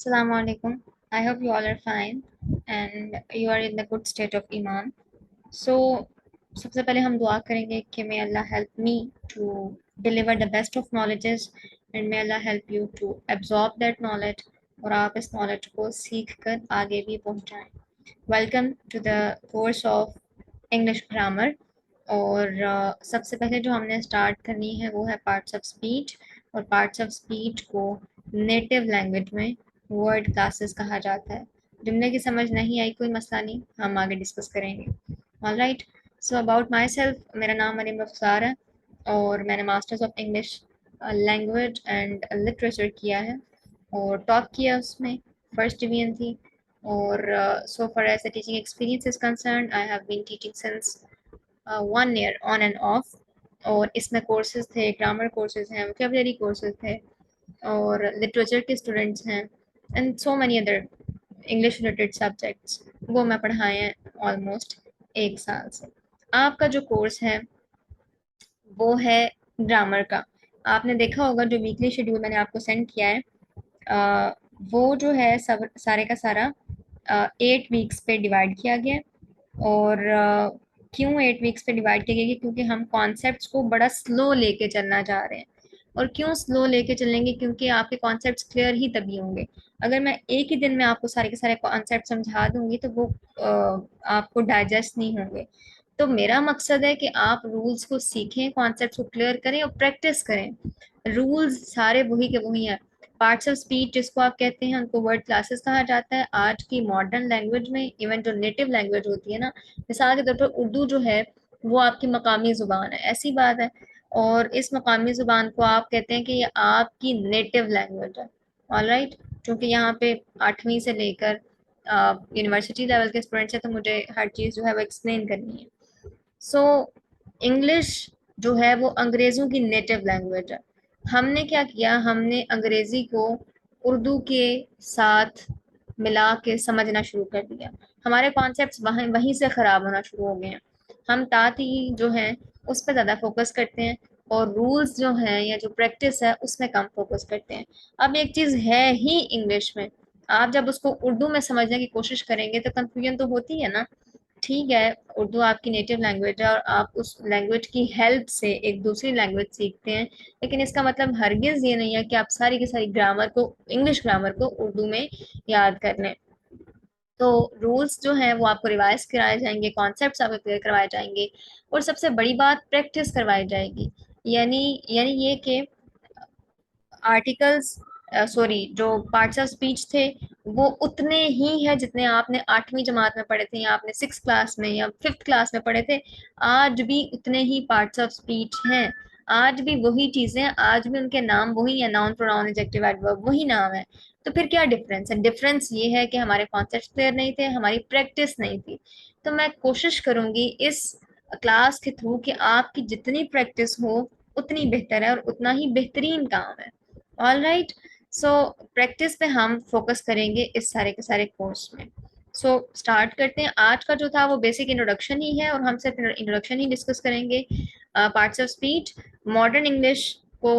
Assalamu alaikum. I hope you all are fine and you are in the good state of iman. So सबसे पहले हम दुआ करेंगे कि may Allah help me to deliver the best of knowledges and may Allah help you to absorb that knowledge और आप इस knowledge को सीख कर आगे भी पहुंचाएं. Welcome to the course of English grammar. और सबसे पहले जो हमने स्टार्ट करनी है वो है पार्ट्स ऑफ स्पीच. और पार्ट्स ऑफ स्पीच को नेटिव लैंग्वेज में वर्ड क्लासेस कहा जाता है. जुमले की समझ नहीं आई कोई मसला नहीं, हम आगे डिस्कस करेंगे. Alright, so about my self, मेरा नाम मरीम अफसार है और मैंने masters of English language and literature किया है और टॉप किया, उसमें फर्स्ट डिवीजन थी. और सो फar as the teaching experience is concerned, I have been teaching since 1 year on and off. और इसमें कोर्सेज थे, ग्रामर कोर्सेज हैं, वोकेबलरी कोर्सेज थे और लिटरेचर के स्टूडेंट्स हैं and so many other English related subjects, वो मैं पढ़ाए हैं ऑलमोस्ट 1 साल से. आपका जो कोर्स है वो है ग्रामर का. आपने देखा होगा जो वीकली शेड्यूल मैंने आपको सेंड किया है, वो जो है सब सारे का सारा 8 वीक्स पे डिवाइड किया गया है. और क्यों 8 वीक्स पे डिवाइड किया गया? क्योंकि हम कॉन्सेप्ट्स को बड़ा स्लो लेके चलना चाह रहे हैं. और क्यों स्लो लेके चलेंगे? क्योंकि आपके कॉन्सेप्ट्स क्लियर ही तभी होंगे. अगर मैं एक ही दिन में आपको सारे के सारे कॉन्सेप्ट समझा दूंगी तो वो आपको डाइजेस्ट नहीं होंगे. तो मेरा मकसद है कि आप रूल्स को सीखें, कॉन्सेप्ट्स को क्लियर करें और प्रैक्टिस करें. रूल्स सारे वही के वही हैं. पार्ट्स ऑफ स्पीच जिसको आप कहते हैं उनको वर्ड क्लासेस कहा जाता है. आज की मॉडर्न लैंग्वेज में इवन जो नेटिव लैंग्वेज होती है ना, मिसाल के तौर पर उर्दू जो है वो आपकी मकामी ज़ुबान है, ऐसी बात है. और इस मकामी ज़ुबान को आप कहते हैं कि ये आपकी नेटिव लैंग्वेज है. ऑलराइट, क्योंकि यहाँ पे 8वीं से लेकर यूनिवर्सिटी लेवल के स्टूडेंट्स हैं तो मुझे हर चीज़ जो है वो एक्सप्लेन करनी है. सो इंग्लिश जो है वो अंग्रेज़ों की नेटिव लैंग्वेज है. हमने क्या किया, हमने अंग्रेज़ी को उर्दू के साथ मिला के समझना शुरू कर दिया. हमारे कॉन्सेप्ट्स वहीं वहीं से ख़राब होना शुरू हो गए हैं. हम ताती जो है उस पर ज़्यादा फोकस करते हैं और रूल्स जो हैं या जो प्रैक्टिस है उसमें कम फोकस करते हैं. अब एक चीज़ है ही इंग्लिश में, आप जब उसको उर्दू में समझने की कोशिश करेंगे तो कंफ्यूजन तो होती है ना. ठीक है, उर्दू आपकी नेटिव लैंग्वेज है और आप उस लैंग्वेज की हेल्प से एक दूसरी लैंग्वेज सीखते हैं, लेकिन इसका मतलब हरगिज़ ये नहीं है कि आप सारी की सारी ग्रामर को, इंग्लिश ग्रामर को उर्दू में याद कर लें. तो रूल्स जो हैं वो आपको रिवाइज कराए जाएंगे, कॉन्सेप्ट्स आपको क्लियर करवाए जाएंगे और सबसे बड़ी बात प्रैक्टिस करवाई जाएगी. यानी यानी ये कि आर्टिकल्स, सॉरी, जो पार्ट्स ऑफ स्पीच थे वो उतने ही है जितने आपने 8वीं जमात में पढ़े थे या आपने 6 क्लास में या 5th क्लास में पढ़े थे. आज भी उतने ही पार्ट्स ऑफ स्पीच हैं. आज भी वही चीज़ें, आज भी उनके नाम वही है, नाउन प्रोनाउन एडजेक्टिव एडवर्ब वही नाम है. तो फिर क्या डिफरेंस है? डिफरेंस ये है कि हमारे कॉन्सेप्ट क्लियर नहीं थे, हमारी प्रैक्टिस नहीं थी. तो मैं कोशिश करूंगी इस क्लास के थ्रू कि आपकी जितनी प्रैक्टिस हो उतनी बेहतर है और उतना ही बेहतरीन काम है. ऑल राइट, सो प्रैक्टिस पे हम फोकस करेंगे इस सारे के सारे कोर्स में. सो स्टार्ट करते हैं. आज का जो था वो बेसिक इंट्रोडक्शन ही है और हम सिर्फ इंट्रोडक्शन ही डिस्कस करेंगे. Parts of speech, modern English को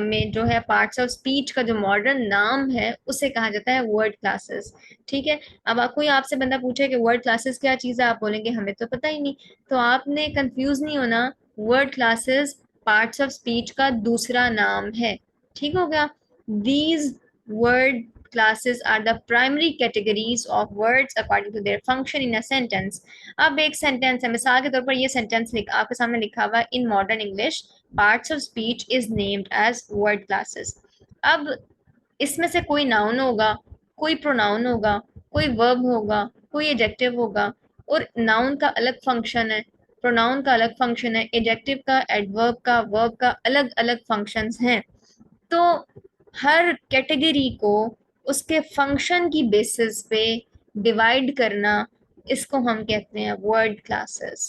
में जो है पार्ट्स ऑफ स्पीच का जो मॉडर्न नाम है उसे कहा जाता है वर्ड क्लासेस. ठीक है, अब कोई आपसे बंदा पूछे कि वर्ड क्लासेस क्या चीज़ है, आप बोलेंगे हमें तो पता ही नहीं. तो आपने कंफ्यूज नहीं होना, word classes parts of speech का दूसरा नाम है. ठीक हो गया? These word classes are the primary categories of words according to their function in a sentence. अब एक सेंटेंस है, मिसाल के तौर पर ये सेंटेंस आपके सामने लिखा हुआ है, in modern English parts of speech is named as word classes. अब इसमें से कोई नाउन होगा, कोई प्रोनाउन होगा, कोई वर्ब होगा, कोई एडजेक्टिव होगा. और नाउन का अलग फंक्शन है, प्रोनाउन का अलग फंक्शन है, एडजेक्टिव का, एडवर्ब का, वर्ब का अलग अलग फंक्शंस हैं. तो हर कैटेगरी को उसके फंक्शन की बेसिस पे डिवाइड करना, इसको हम कहते हैं वर्ड क्लासेस.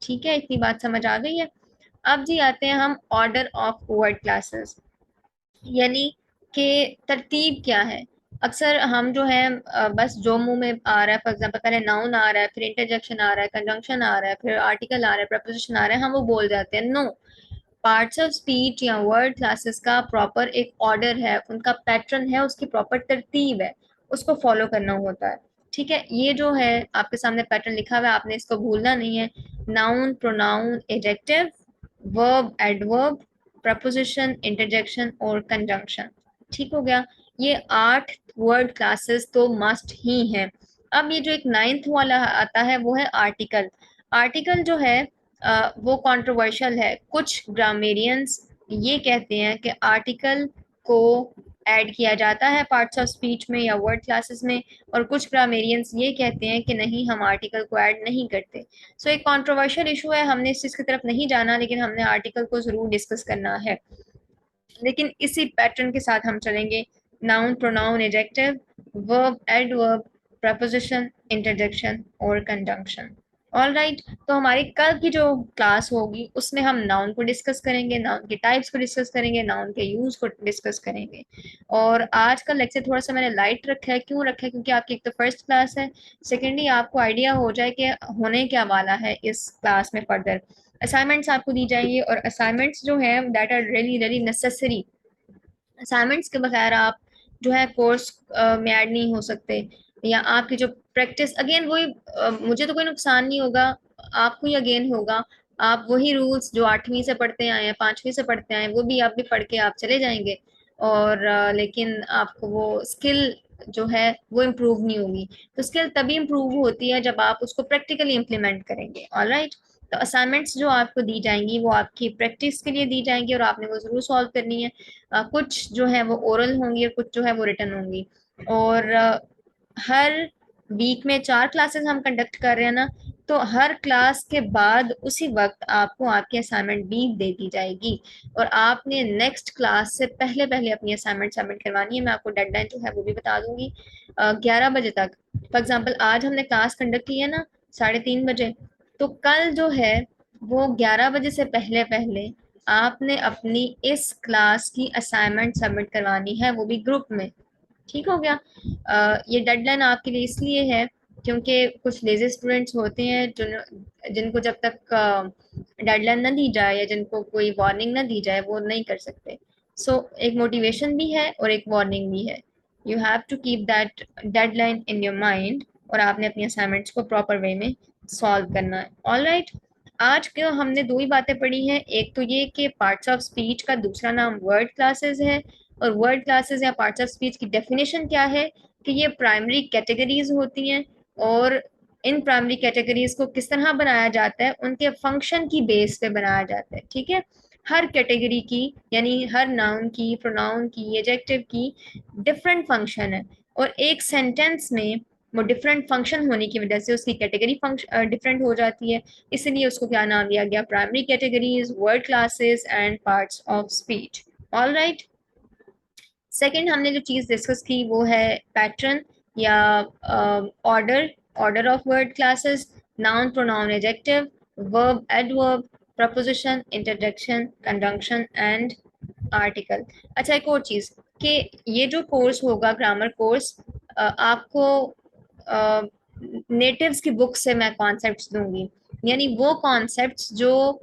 ठीक है, इतनी बात समझ आ गई है? अब जी आते हैं हम ऑर्डर ऑफ वर्ड क्लासेस, यानी कि तरतीब क्या है. अक्सर हम जो है बस जो मुंह में आ रहा है, फॉर एग्जांपल पहले नाउन आ रहा है, फिर इंटरजेक्शन आ रहा है, कंजंक्शन आ रहा है, फिर आर्टिकल आ रहा है, प्रपोजिशन आ रहा है, हम वो बोल जाते हैं. नो, पार्ट्स ऑफ स्पीच या वर्ड क्लासेस का प्रॉपर एक ऑर्डर है, उनका पैटर्न है, उसकी प्रॉपर तरतीब है, उसको फॉलो करना होता है। ठीक है, ये जो है आपके सामने पैटर्न लिखा हुआ है, आपने इसको भूलना नहीं है। Noun, pronoun, adjective, verb, adverb, preposition, interjection और कंजंक्शन। ठीक हो गया। ये 8 वर्ड क्लासेस तो मस्ट ही हैं। अब ये जो एक 9th वाला आता है वो है आर्टिकल। आर्टिकल जो है वो कंट्रोवर्शियल है। कुछ ग्रामेरियंस ये कहते हैं कि आर्टिकल को ऐड किया जाता है पार्ट्स ऑफ स्पीच में या वर्ड क्लासेस में, और कुछ ग्रामेरियंस ये कहते हैं कि नहीं, हम आर्टिकल को ऐड नहीं करते। सो एक कंट्रोवर्शियल इशू है, हमने इस चीज़ की तरफ नहीं जाना, लेकिन हमने आर्टिकल को ज़रूर डिस्कस करना है। लेकिन इसी पैटर्न के साथ हम चलेंगे। Noun, pronoun, adjective, verb, adverb, preposition, interjection और कंजंक्शन। ऑल राइट, तो हमारी कल की जो क्लास होगी उसमें हम नाउन को डिस्कस करेंगे, नाउन के टाइप्स को डिस्कस करेंगे, नाउन के यूज को डिस्कस करेंगे। और आज का लेक्चर थोड़ा सा मैंने लाइट रखा है, क्यों रखा है? क्योंकि आपकी एक तो फर्स्ट क्लास है, सेकेंडली आपको आइडिया हो जाए कि होने क्या वाला है इस क्लास में फर्दर। असाइनमेंट्स आपको दी जाएंगी, और असाइनमेंट्स जो है that are really really necessary. Assignments के बगैर आप जो है कोर्स में ऐड नहीं हो सकते, या आपकी जो प्रैक्टिस अगेन वही, मुझे तो कोई नुकसान नहीं होगा, आपको ही अगेन होगा। आप वही रूल्स जो 8वीं से पढ़ते आए हैं, 5वीं से पढ़ते आए हैं, वो भी आप भी पढ़ के आप चले जाएंगे, और लेकिन आपको वो स्किल जो है वो इम्प्रूव नहीं होगी। तो स्किल तभी इम्प्रूव होती है जब आप उसको प्रैक्टिकली इम्प्लीमेंट करेंगे। ऑलराइट, तो असाइनमेंट्स जो आपको दी जाएंगी वो आपकी प्रैक्टिस के लिए दी जाएंगी, और आपने वो जरूर सॉल्व करनी है। कुछ जो है वो ओरल होंगी और कुछ जो है वो रिटर्न होंगी। और हर वीक में 4 क्लासेस हम कंडक्ट कर रहे हैं ना, तो हर क्लास के बाद उसी वक्त आपको आपकी असाइनमेंट भी दे दी जाएगी, और आपने नेक्स्ट क्लास से पहले पहले अपनी असाइनमेंट सबमिट करवानी है। मैं आपको डेडलाइन जो है वो भी बता दूंगी, 11 बजे तक। फॉर एग्जाम्पल आज हमने क्लास कंडक्ट की है ना 3:30 बजे, तो कल जो है वो 11 बजे से पहले पहले आपने अपनी इस क्लास की असाइनमेंट सबमिट करवानी है, वो भी ग्रुप में। ठीक हो गया। ये डेडलाइन आपके लिए इसलिए है क्योंकि कुछ लेजी स्टूडेंट्स होते हैं जिनको जब तक डेडलाइन ना दी जाए या जिनको कोई वार्निंग ना दी जाए वो नहीं कर सकते। सो एक मोटिवेशन भी है और एक वार्निंग भी है। You have to keep that deadline in your mind, और आपने अपनी असाइनमेंट्स को प्रॉपर वे में सॉल्व करना है। ऑल राइट, आज के हमने 2 ही बातें पढ़ी हैं। एक तो ये कि पार्ट्स ऑफ स्पीच का दूसरा नाम वर्ड क्लासेस है, और वर्ड क्लासेस या पार्ट्स ऑफ स्पीच की डेफिनेशन क्या है कि ये प्राइमरी कैटेगरीज होती हैं, और इन प्राइमरी कैटेगरीज को किस तरह बनाया जाता है, उनके फंक्शन की बेस पे बनाया जाता है। ठीक है, हर कैटेगरी की, यानी हर नाउन की, प्रोनाउन की, एडजेक्टिव की डिफरेंट फंक्शन है, और एक सेंटेंस में वो डिफरेंट फंक्शन होने की वजह से उसकी कैटेगरी फंक्शन डिफरेंट हो जाती है। इसलिए उसको क्या नाम दिया गया? Primary categories, word classes and parts of speech. All right, second हमने जो चीज़ डिस्कस की वो है पैटर्न या order, order of word classes. Noun, pronoun, adjective, verb, adverb, preposition, interjection, conjunction and article. अच्छा, एक और चीज़ कि ये जो कोर्स होगा ग्रामर कोर्स, आपको नेटिव्स की बुक से मैं कॉन्सेप्ट्स दूंगी, यानी वो कॉन्सेप्ट्स जो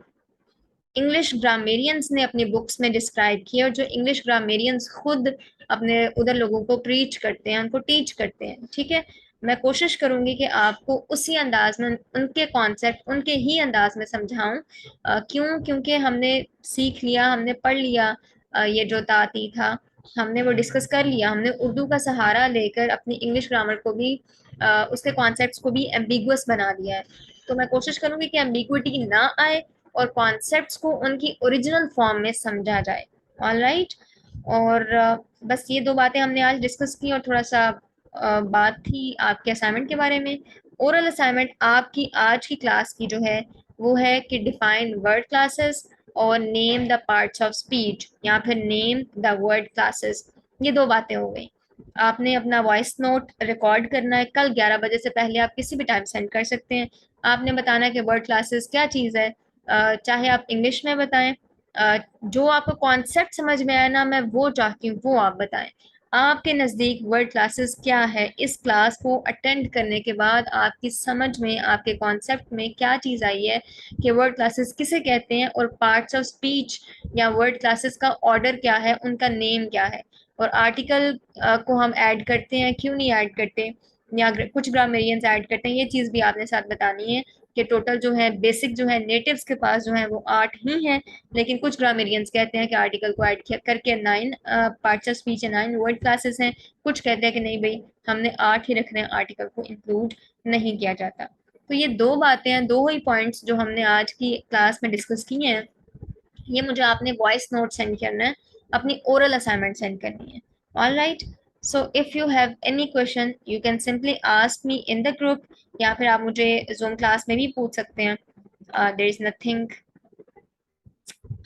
इंग्लिश ग्रामेरियंस ने अपनी बुक्स में डिस्क्राइब किए, और जो इंग्लिश ग्रामेरियंस खुद अपने उधर लोगों को प्रीच करते हैं, उनको टीच करते हैं। ठीक है, मैं कोशिश करूंगी कि आपको उसी अंदाज में उनके कॉन्सेप्ट उनके ही अंदाज में समझाऊं। क्यों? क्योंकि हमने सीख लिया, हमने पढ़ लिया, ये जो ताती था हमने वो डिस्कस कर लिया, हमने उर्दू का सहारा लेकर अपनी इंग्लिश ग्रामर को भी उसके कॉन्सेप्ट्स को भी एम्बिगुअस बना दिया है। तो मैं कोशिश करूंगी कि एम्बिगुइटी ना आए और कॉन्सेप्ट्स को उनकी ओरिजिनल फॉर्म में समझा जाए। ऑल राइट, और बस ये 2 बातें हमने आज डिस्कस की, और थोड़ा सा बात थी आपके असाइनमेंट के बारे में। ओरल असाइनमेंट आपकी आज की क्लास की जो है वो है कि डिफाइन वर्ड क्लासेस और name the parts of speech, या फिर नेम द वर्ड क्लासेस। ये 2 बातें हो गई। आपने अपना वॉइस नोट रिकॉर्ड करना है, कल 11 बजे से पहले आप किसी भी टाइम सेंड कर सकते हैं। आपने बताना है कि वर्ड क्लासेस क्या चीज़ है, चाहे आप इंग्लिश में बताएं, जो आपको कॉन्सेप्ट समझ में आए ना, मैं वो चाहती हूँ वो आप बताएं। आपके नज़दीक वर्ड क्लासेस क्या है? इस क्लास को अटेंड करने के बाद आपकी समझ में, आपके कॉन्सेप्ट में क्या चीज़ आई है कि वर्ड क्लासेस किसे कहते हैं, और पार्ट्स ऑफ स्पीच या वर्ड क्लासेस का ऑर्डर क्या है, उनका नेम क्या है, और आर्टिकल को हम ऐड करते हैं क्यों नहीं ऐड करते, या कुछ ग्रामेरियंस ऐड करते हैं, ये चीज़ भी आपने साथ बतानी है कि टोटल जो है बेसिक जो है नेटिव्स के पास जो है वो 8 ही हैं, लेकिन कुछ ग्रामेरियंस कहते हैं कि आर्टिकल को ऐड करके 9 पार्ट्स ऑफ स्पीच है, 9 वर्ड क्लासेस हैं। कुछ कहते हैं कि नहीं भाई, हमने 8 ही रखने हैं, आर्टिकल को इंक्लूड नहीं किया जाता। तो ये दो बातें हैं, दो ही पॉइंट्स जो हमने आज की क्लास में डिस्कस किए हैं। ये मुझे आपने वॉइस नोट सेंड करना है, अपनी ओरल असाइनमेंट सेंड करनी है। All right, so if you have any question you can simply ask me in the group, या फिर आप मुझे जूम क्लास में भी पूछ सकते हैं। There is nothing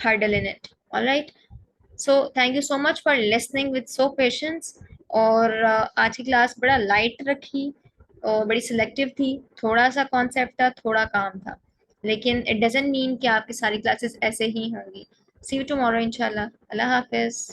hurdle in it. All right. So thank you so much for listening with so patience. और आज की क्लास बड़ा लाइट रखी और बड़ी सिलेक्टिव थी, थोड़ा सा कॉन्सेप्ट था, थोड़ा काम था, लेकिन इट डजेंट मीन कि आपकी सारी क्लासेस ऐसे ही होंगी। सी यू टुमारो इंशाल्लाह। अल्लाह हाफिज।